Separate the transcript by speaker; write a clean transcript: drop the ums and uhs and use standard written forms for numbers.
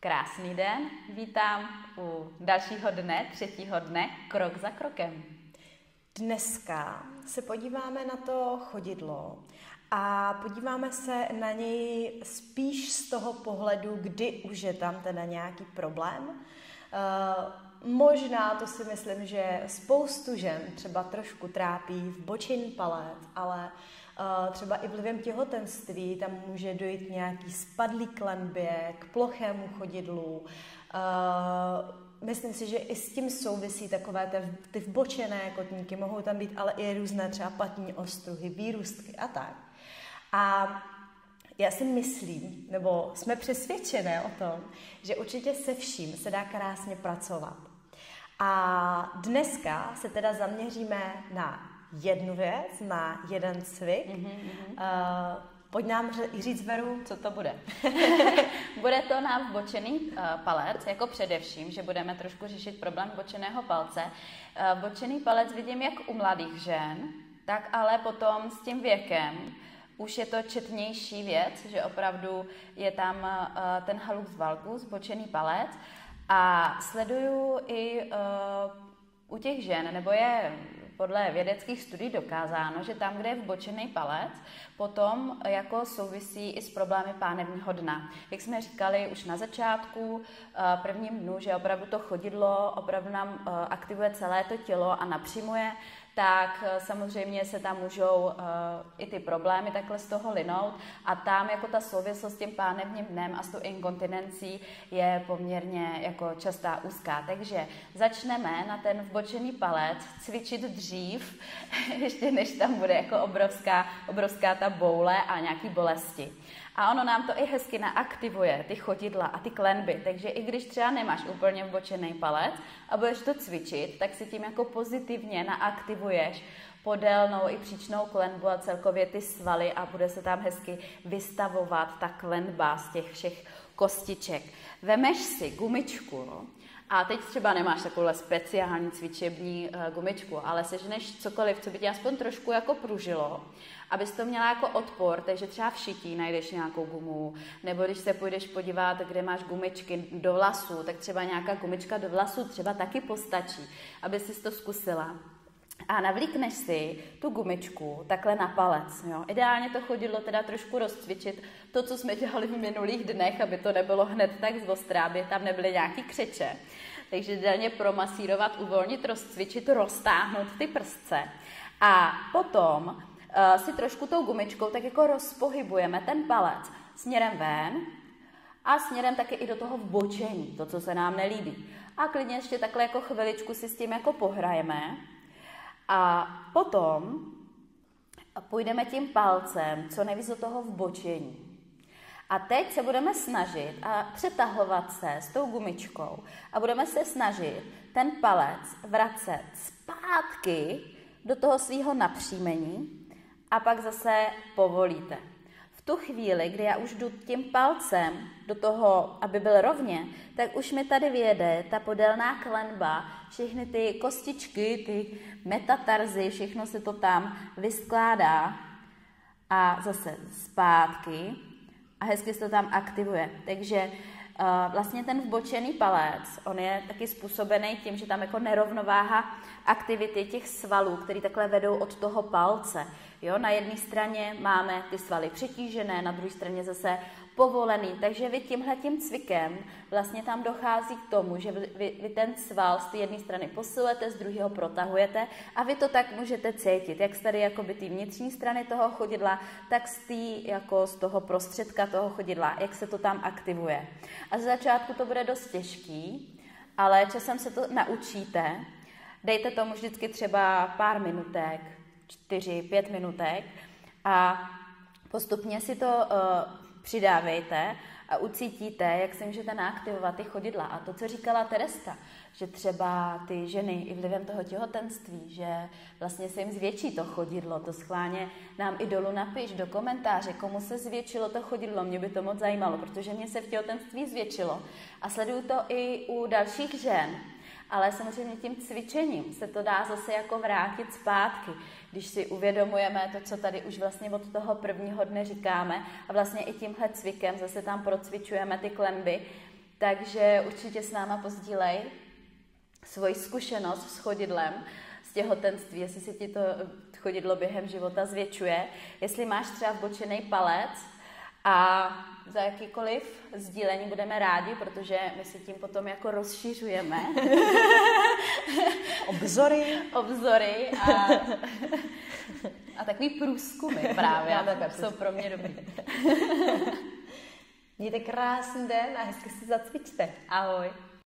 Speaker 1: Krásný den, vítám u dalšího dne, třetího dne, krok za krokem.
Speaker 2: Dneska se podíváme na to chodidlo a podíváme se na něj spíš z toho pohledu, kdy už je tam teda nějaký problém. Možná to si myslím, že spoustu žen třeba trošku trápí vbočený palec, ale třeba i vlivem těhotenství tam může dojít nějaký spadlý klenbě, k plochému chodidlu. Myslím si, že i s tím souvisí takové ty vbočené kotníky, mohou tam být ale i různé třeba platní ostruhy, výrůstky a tak. A já si myslím, nebo jsme přesvědčené o tom, že určitě se vším se dá krásně pracovat. A dneska se teda zaměříme na jednu věc, na jeden cvik. Pojď nám říct, Veru, co to bude.
Speaker 1: Bude to na vbočený palec, jako především, že budeme trošku řešit problém vbočeného palce. Vbočený palec vidím jak u mladých žen, tak ale potom s tím věkem už je to četnější věc, že opravdu je tam ten hallux valgus, vbočený palec. A sleduju i u těch žen, nebo je podle vědeckých studií dokázáno, že tam, kde je vbočený palec, potom jako souvisí i s problémy pánevního dna. Jak jsme říkali už na začátku, prvním dnu, že opravdu to chodidlo opravdu nám aktivuje celé to tělo a napřimuje, tak samozřejmě se tam můžou i ty problémy takhle z toho linout a tam jako ta souvislost s tím pánevním dnem a s tou inkontinencí je poměrně jako častá úzká. Takže začneme na ten vbočený palec cvičit dřív, ještě než tam bude jako obrovská ta boule a nějaký bolesti. A ono nám to i hezky naaktivuje, ty chodidla a ty klenby, takže i když třeba nemáš úplně vbočený palec a budeš to cvičit, tak si tím jako pozitivně naaktivuješ podélnou i příčnou klenbu a celkově ty svaly a bude se tam hezky vystavovat ta klenba z těch všech kostiček. Vemeš si gumičku, a teď třeba nemáš takovou speciální cvičební gumičku, ale seženeš cokoliv, co by tě aspoň trošku jako pružilo, abys to měla jako odpor, takže třeba v šití najdeš nějakou gumu, nebo když se půjdeš podívat, kde máš gumičky do vlasů, tak třeba nějaká gumička do vlasů třeba taky postačí, aby jsi to zkusila. A navlíkneš si tu gumičku takhle na palec. Jo? Ideálně to chodidlo teda trošku rozcvičit, to, co jsme dělali v minulých dnech, aby to nebylo hned tak zostrá, aby tam nebyly nějaký křeče. Takže ideálně promasírovat, uvolnit, rozcvičit, roztáhnout ty prstce. A potom si trošku tou gumičkou tak jako rozpohybujeme ten palec směrem ven a směrem taky i do toho vbočení, to, co se nám nelíbí. A klidně ještě takhle jako chviličku si s tím jako pohrajeme. A potom půjdeme tím palcem co nejvíc do toho vbočení. A teď se budeme snažit a přetahovat se s tou gumičkou a budeme se snažit ten palec vracet zpátky do toho svého napřímení a pak zase povolíte. V tu chvíli, kdy já už jdu tím palcem do toho, aby byl rovně, tak už mi tady vyjede ta podélná klenba, všechny ty kostičky, ty metatarzy, všechno se to tam vyskládá a zase zpátky a hezky se to tam aktivuje. Takže vlastně ten vbočený palec, on je taky způsobený tím, že tam jako nerovnováha aktivity těch svalů, které takhle vedou od toho palce. Jo, na jedné straně máme ty svaly přetížené, na druhé straně zase povolený, takže vy tímhletím cvikem vlastně tam dochází k tomu, že vy ten sval z té jedné strany posilujete, z druhého protahujete a vy to tak můžete cítit, jak z tady jakoby ty vnitřní strany toho chodidla, tak z toho prostředka toho chodidla, jak se to tam aktivuje. A z začátku to bude dost těžký, ale časem se to naučíte. Dejte tomu vždycky třeba pár minutek, 4-5 minutek a postupně si to přidávejte a ucítíte, jak se můžete naaktivovat ty chodidla. A to, co říkala Teresa, že třeba ty ženy i vlivem toho těhotenství, že vlastně se jim zvětší to chodidlo, to schválně nám i dolů napiš do komentáře, komu se zvětšilo to chodidlo, mě by to moc zajímalo, protože mě se v těhotenství zvětšilo. A sleduju to i u dalších žen. Ale samozřejmě tím cvičením se to dá zase jako vrátit zpátky, když si uvědomujeme to, co tady už vlastně od toho prvního dne říkáme a vlastně i tímhle cvikem zase tam procvičujeme ty klenby, Takže určitě s náma pozdílej svoji zkušenost s chodidlem, z těhotenství, jestli se ti to chodidlo během života zvětšuje, jestli máš třeba vbočený palec a za jakýkoliv sdílení budeme rádi, protože my si tím potom jako rozšiřujeme obzory a takový průzkumy právě jsou pro mě dobrý.
Speaker 2: Mějte krásný den a hezky se zacvičte.
Speaker 1: Ahoj.